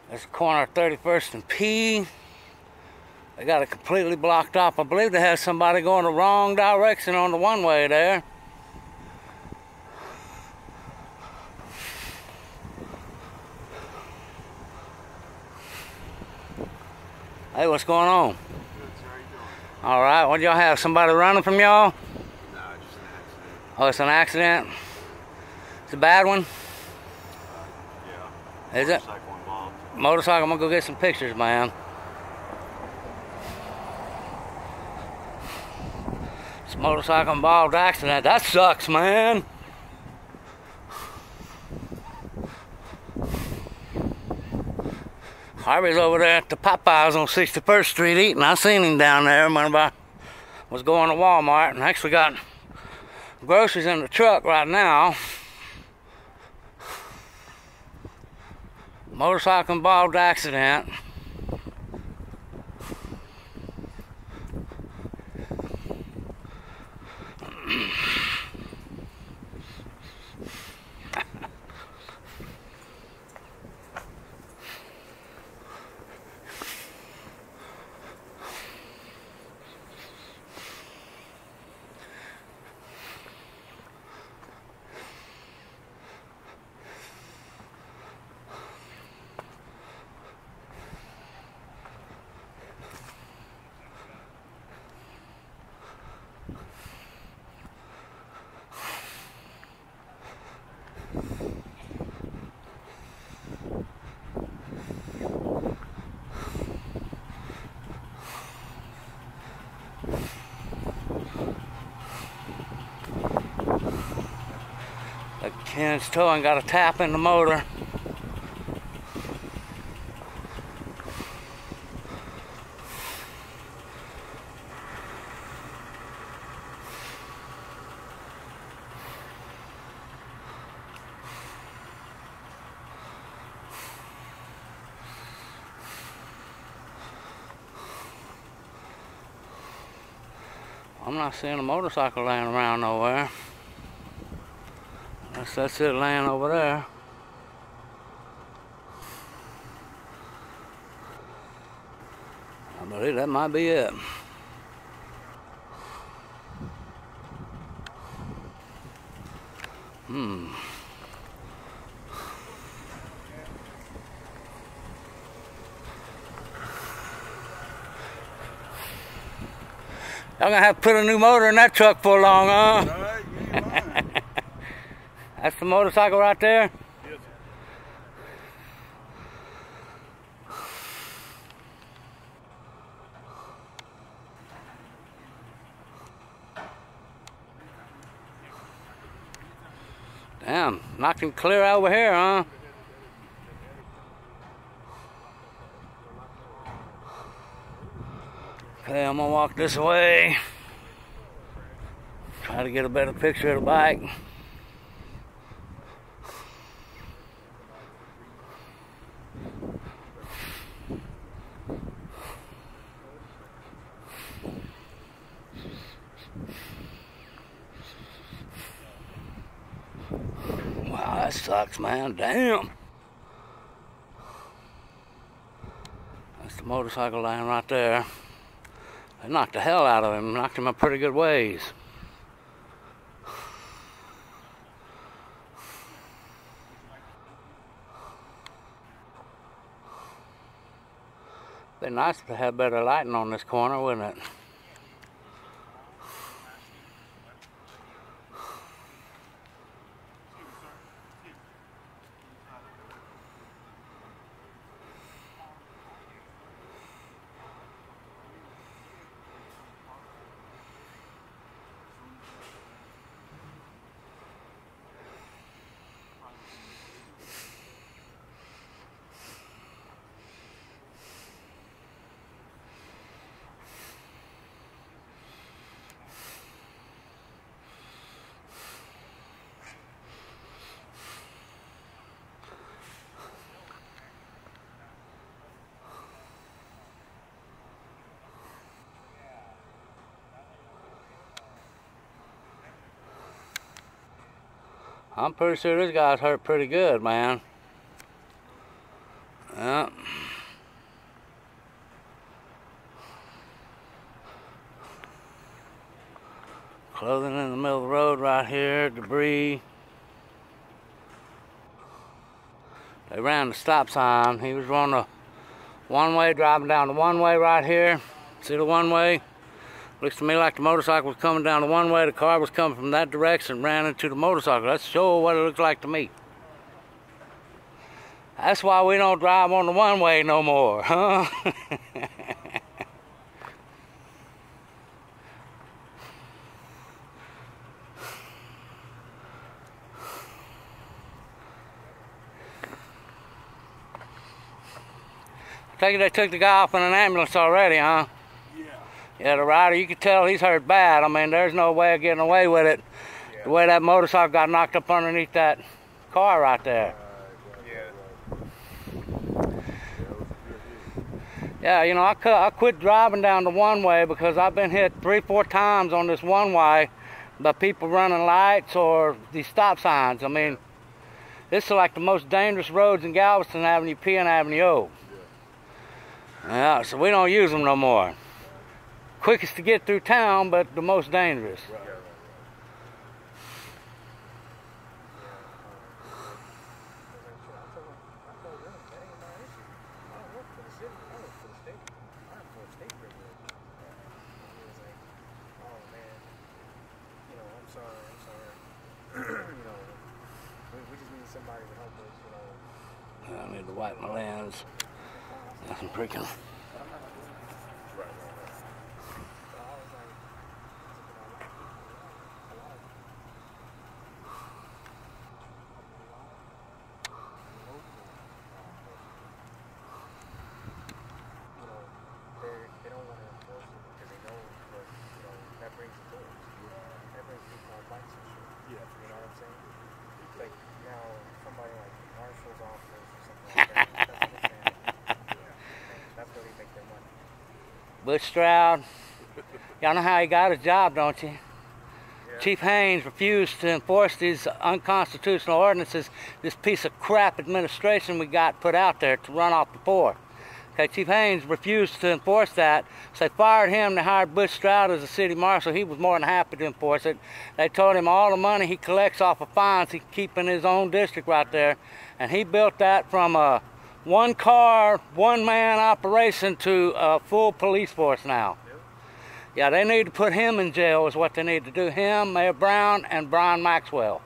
That's the corner of 31st and P. They got it completely blocked off. I believe they had somebody going the wrong direction on the one-way there. Hey, what's going on? Good, sir. How you doing? All right, what y'all have? Somebody running from y'all? No, just an accident. Oh, it's an accident? It's a bad one? Yeah. Is it? Motorcycle involved. Motorcycle, I'm gonna go get some pictures, man. It's a motorcycle involved accident. That sucks, man. Harvey's over there at the Popeyes on 61st Street eating. I seen him down there whenever I was going to Walmart, and actually got groceries in the truck right now. Motorcycle involved accident. Ken's towing got a tap in the motor. I'm not seeing a motorcycle laying around nowhere. That's it laying over there. I believe that might be it. Y'all gonna have to put a new motor in that truck for long, huh? Alright, you ain't lying. That's the motorcycle right there? Yes, Damn, knocked him clear over here, huh? Okay, I'm gonna walk this way. Try to get a better picture of the bike. Wow, that sucks, man. Damn. That's the motorcycle laying right there. They knocked the hell out of him. Knocked him a pretty good ways. Be nice to have better lighting on this corner, wouldn't it? I'm pretty sure this guy's hurt pretty good, man. Yeah. Clothing in the middle of the road right here, debris. They ran the stop sign. He was on the one-way, driving down the one-way right here. See the one-way? Looks to me like the motorcycle was coming down the one-way. The car was coming from that direction, ran into the motorcycle. That's sure what it looks like to me. That's why we don't drive on the one-way no more, huh? I take it they took the guy off in an ambulance already, huh? Yeah. Yeah, the rider, you can tell he's hurt bad. I mean, there's no way of getting away with it. Yeah. The way that motorcycle got knocked up underneath that car right there. Yeah, you know, I quit driving down the one-way because I've been hit 3-4 times on this one-way by people running lights or these stop signs. I mean, this is like the most dangerous roads in Galveston Avenue P and Avenue O. Yeah, so we don't use them no more. Quickest to get through town, but the most dangerous. I need to wipe my lens. That's some freaking. Butch Stroud, y'all know how he got his job, don't you? Yeah. Chief Haynes refused to enforce these unconstitutional ordinances, this piece of crap administration we got put out there to run off the poor. Okay, Chief Haynes refused to enforce that, so they fired him. They hired Butch Stroud as a city marshal. He was more than happy to enforce it. They told him all the money he collects off of fines he can keep in his own district right there, and he built that from a one-car, one-man operation to a full police force now. Yeah, they need to put him in jail is what they need to do. Him, Mayor Brown, and Brian Maxwell.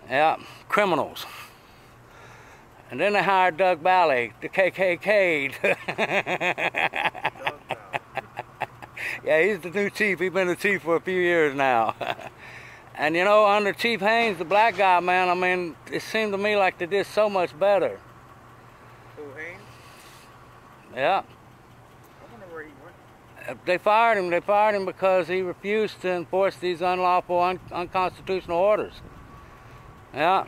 Yeah, criminals. And then they hired Doug Bally, the KKK. Yeah, he's the new chief. He's been the chief for a few years now. And you know, under Chief Haynes, the black guy, man, I mean, it seemed to me like they did so much better. Haynes? Yeah. I wonder where he went. They fired him. They fired him because he refused to enforce these unlawful, unconstitutional orders. Yeah.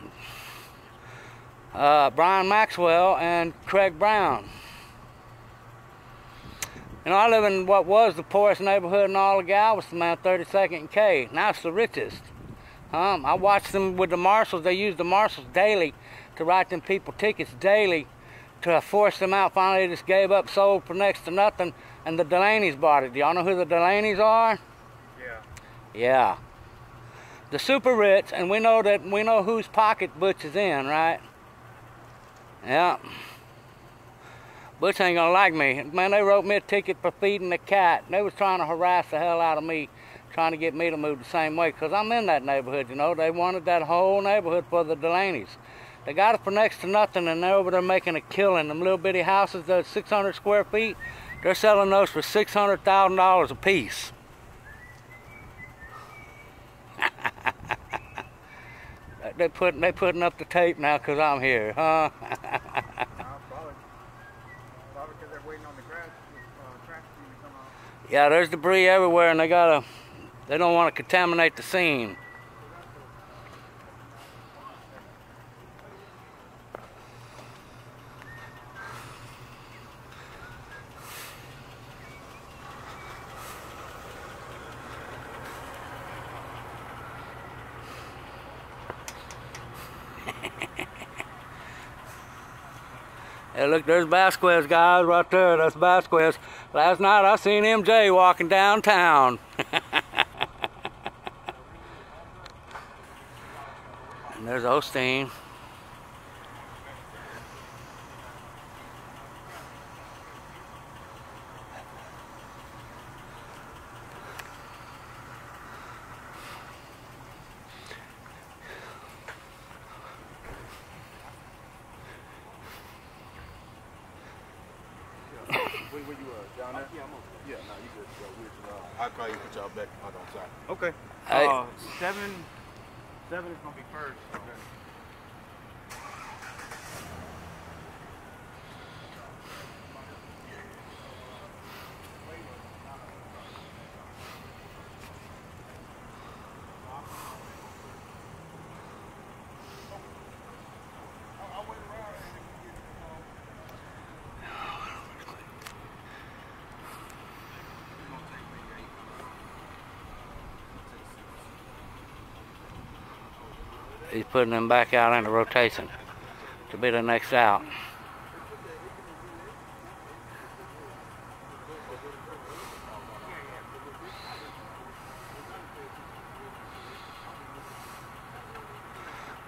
Brian Maxwell and Craig Brown. You know, I live in what was the poorest neighborhood in all of Galveston, man, 32nd and K. Now it's the richest. I watched them with the marshals. They used the marshals daily to write them people tickets daily to force them out. Finally, they just gave up, sold for next to nothing, and the Delaney's bought it. Do y'all know who the Delaney's are? Yeah. Yeah. The super rich, and we know whose pocket Butch is in, right? Yeah. Butch ain't gonna like me. Man, they wrote me a ticket for feeding the cat. They was trying to harass the hell out of me, trying to get me to move the same way, because I'm in that neighborhood, you know. They wanted that whole neighborhood for the Delaney's. They got it for next to nothing, and they're over there making a killing. Them little bitty houses, those 600 square feet, they're selling those for $600,000 a piece. They putting up the tape now because I'm here, huh? Probably because they're waiting on the grass, trash team to come out. Yeah, there's debris everywhere, and they don't want to contaminate the scene. Hey, look, there's Vasquez, guys, right there. That's Vasquez. Last night I seen MJ walking downtown. And there's Osteen. Where you down there? Yeah, I'm over there. Yeah, no, you good. I'll call you, put y'all back out on side. Okay. Hey. 7 is gonna be first. Okay. He's putting them back out into rotation to be the next out.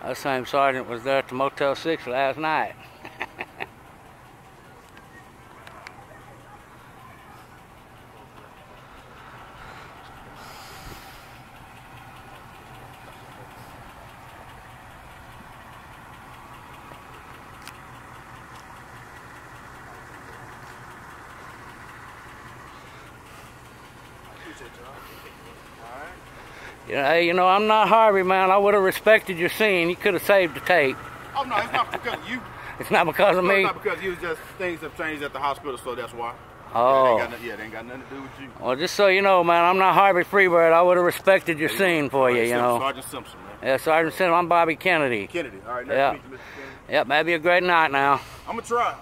That same sergeant was there at the Motel 6 last night. Hey, you know, I'm not Harvey, man. I would have respected your scene. You could have saved the tape. Oh, no, it's not because of you. It's not because of No, me? it's not because of you. It's just things have changed at the hospital, so that's why. Oh. Yeah, it ain't got nothing to do with you. Well, just so you know, man, I'm not Harvey Freebird. I would have respected your scene for you, you know. Sergeant Simpson, man. Yeah, Sergeant Simpson. I'm Bobby Kennedy. Kennedy. All right, nice Yeah. to meet you, Mr. Kennedy. Yep, maybe a great night now. I'm going to try.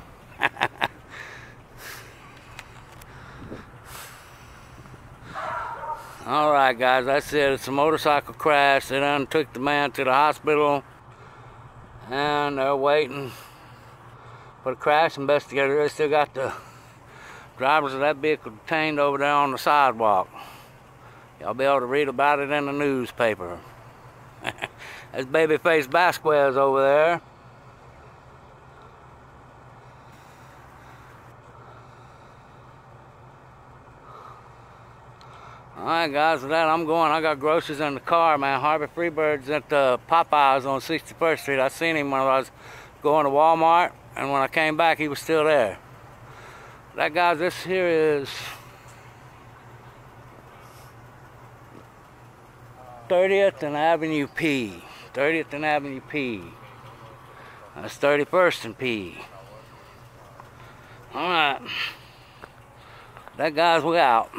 All right, guys, that's it. It's a motorcycle crash. They done took the man to the hospital, and they're waiting for the crash investigator. They still got the drivers of that vehicle detained over there on the sidewalk. Y'all be able to read about it in the newspaper. That's Babyface Vasquez over there. Alright, guys, with that I'm going. I got groceries in the car, man. Harvey Freebird's at the Popeyes on 61st Street. I seen him when I was going to Walmart, and when I came back he was still there. That, guys, this here is 30th and Avenue P. 30th and Avenue P. That's 31st and P. Alright. That, guys, we out.